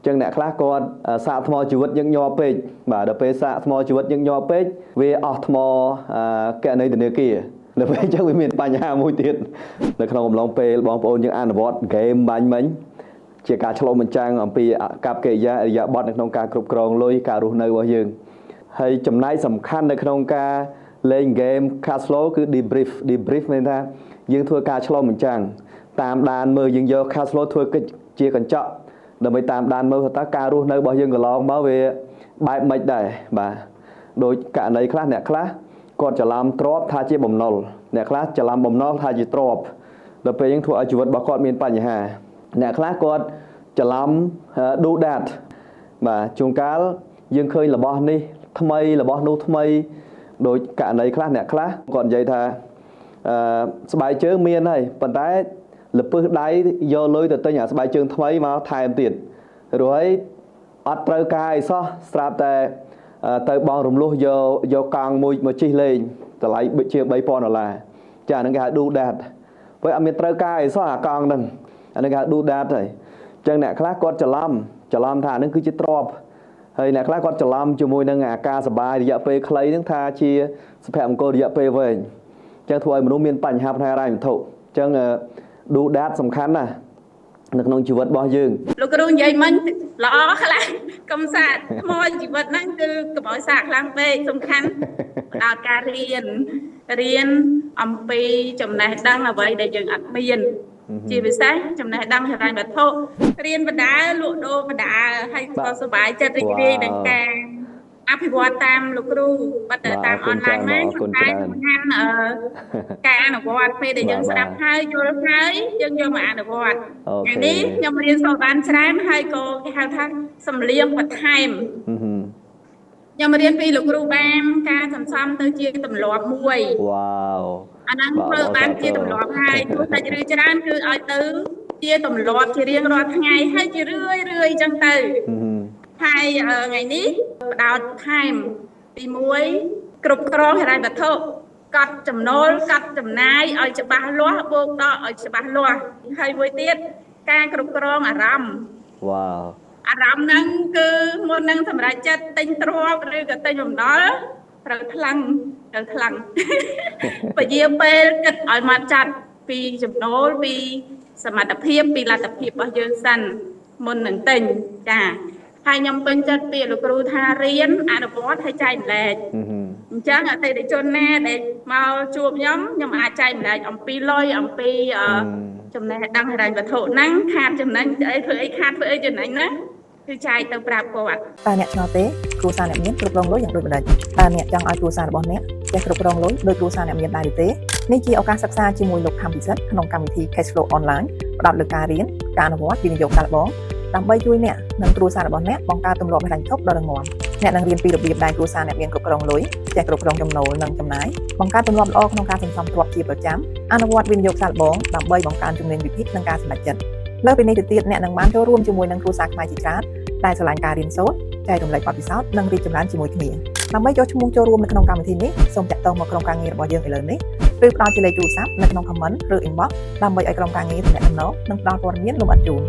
ចឹងអ្នកខ្លះគាត់សាកថ្មជីវិតយើងញ័រពេកបាទដល់ពេលសាកថ្មជីវិតយើងញ័រពេកវាអស់ថ្មកណន័យធនាគារដល់ពេលចឹងវាមានបញ្ហាមួយទៀតនៅក្នុងកំឡុងពេលបងប្អូនយើងអនុវត្តហ្គេមបាញ់មិញជាការឆ្លុះបញ្ចាំងអំពីកប្បកិរិយាអរិយាប័ត្រនៅក្នុងការគ្រប់គ្រងលុយការរស់នៅរបស់យើងហើយចំណែកសំខាន់នៅក្នុងការលេងហ្គេម cash flow គឺ debrief មានថាយើងធ្វើការឆ្លុះបញ្ចាំងតាមដានមើលយើងយក cash flow ធ្វើជាកញ្ចក់ដើម្បីតាមដានមើលថាការរស់នៅរបស់យើងកន្លងមកវាបែបម៉េចដែរបាទដោយករណីខ្លះអ្នកខ្លះគាត់ច្រឡំទ្រព្យថាជាបំណុលអ្នកខ្លះច្រឡំបំណុលថាជាទ្រព្យដល់ពេលយើងធ្វើឲ្យជីវិតរបស់គាត់មានបញ្ហាអ្នកខ្លះគាត់ច្រឡំ do that បាទជួនកាលយើងឃើញរបស់នេះថ្មីរបស់នោះថ្មីដោយករណីខ្លះអ្នកខ្លះគាត់និយាយថាស្បែកជើងមានហើយប៉ុន្តែលពឹសដៃយកលុយទៅទិញអាស្បែកជើងថ្មីមកថែមទៀតរួចហើយអត់ត្រូវការអីសោះស្រាប់តែទៅបងរំលោះយកកង់មួយមកជិះលេងតម្លៃជា$3000ចាហ្នឹងគេហៅ do that ព្រោះអត់មានត្រូវការអីសោះអាកង់ហ្នឹងអានេះគេហៅ do that ហើយអញ្ចឹងអ្នកខ្លះគាត់ច្រឡំថាហ្នឹងគឺជាទ្រព្យហើយអ្នកខ្លះគាត់ច្រឡំជាមួយនឹងអាការសបាយរយៈពេលខ្លីហ្នឹងថាជាសុភមង្គលរយៈពេលវែងអញ្ចឹងធ្វើឲ្យមនុស្សមានបញ្ហាផ្នែកហិរញ្ញវត្ថុអញ្ចឹងdo that សំខាន់ណាស់នៅក្នុងជីវិតរបស់យើងលោកគ្រូនិយាយមិញល្អខ្លាំងកុំសាកថ្មជីវិតហ្នឹងគឺកុំឲ្យសាកខ្លាំងពេកសំខាន់ដល់ការរៀនអំពីចំណេះដឹងអ្វីដែលយើងអត់មានជាពិសេសចំណេះដឹងហិរញ្ញវត្ថុរៀនបណ្ដាលក់ដូរបណ្ដាហើយក៏សប្បាយចិត្តរីករាយនឹងការអភិវឌ្ឍតាមលោកគ្រូបាត់តាមអនឡាញមកតែសំខាន់ការអនុវត្តពេលដែលយើងស្ដាប់ហើយយល់ហើយយើងយកមកអនុវត្តយ៉ាងនេះខ្ញុំរៀនសូត្របានច្រើនហើយក៏គេហៅថាសំលៀងបន្ថែមខ្ញុំរៀនពីលោកគ្រូបានការសន្សំទៅជាទម្លាប់មួយវ៉ាវអាហ្នឹងធ្វើបានជាទម្លាប់ហើយទោះតែឬច្រើនគឺឲ្យទៅជាទម្លាប់ជារៀងរាល់ថ្ងៃហើយជារឿយអញ្ចឹងទៅហើយថ្ងៃនេះបដោតថែមទី1គ្រប់គ្រងហិរញ្ញវត្ថុកាត់ចំណូលកាត់ចំណាយឲ្យច្បាស់លាស់បូកដកឲ្យច្បាស់លាស់ហើយមួយទៀតការគ្រប់គ្រងអារម្មណ៍វ៉ាវអារម្មណ៍ហ្នឹងគឺមុននឹងសម្រេចចិត្តទិញទ្រព្យឬក៏ទិញបំណុលត្រូវខ្លាំងពជាពេលគិតឲ្យមកចាត់ពីចំណូលពីសមត្ថភាពពីលទ្ធភាពរបស់យើងសិនមុននឹងទិញចាហើយខ្ញុំពេញចិត្តពីលោកគ្រូថារៀនអនុវត្តឲ្យចែកម្លែកអញ្ចឹងអតិថិជនណាដែលមកជួបខ្ញុំអាចចែកម្លែកអំពីលុយអំពីចំណេះដឹងហិរញ្ញវត្ថុហ្នឹងខាតចំណេញអីធ្វើអីខាតធ្វើអីចំណេញណាគឺចែកទៅប្រាប់គាត់តើអ្នកឆ្ងល់ទេគ្រួសារអ្នកមានគ្រប់គ្រងលុយយ៉ាងដូចម្ដេចតើអ្នកចង់ឲ្យគ្រួសាររបស់អ្នកចេះគ្រប់គ្រងលុយដោយគ្រួសារអ្នកមានដែរឬទេនេះជាឱកាសសិក្សាជាមួយលោកខំពិសិដ្ឋក្នុងកម្មវិធី Cash Flow Online ផ្ដោតលើការរៀនការអនុវត្តវិនិយោគសាកល្បងដើម្បីជួយអ្នកនិងគ្រួសាររបស់អ្នកបង្កើតទម្លាប់ហិរញ្ញវត្ថុដ៏រឹងមាំអ្នកនឹងរៀនពីរបៀបដែលគ្រួសារអ្នកមានគ្រប់គ្រងលុយចេះគ្រប់គ្រងចំណូលនិងចំណាយបង្កើតទម្លាប់ល្អក្នុងការសន្សំទ្រព្យជាប្រចាំអនុវត្តវិនិយោគសាកល្បងដើម្បីបង្កើនជំនាញវិភាគនិងការសម្រេចចិត្តលើពីនេះទៅទៀតអ្នកនឹងបានចូលរួមជាមួយនឹងគ្រួសារខ្មែរជាច្រើនដែលស្រឡាញ់ការរៀនសូត្រចែករំលែកបទពិសោធន៍និងរីកចម្រើនជាមួយគ្នាដើម្បីចុះឈ្មោះចូលរួមនៅក្នុងកម្មវិធីនេះសូមតាក់ទងមកក្រុមការងាររបស់យើងឥឡូវនេះឬផ្ដល់ជាលេខទូរស័ព្ទនៅក្នុង comment ឬ inbox ដើម្បីឲ្យក្រុមការងារទំនាក់ទំនងនិងផ្ដល់ព័ត៌មានលម្អិតជូន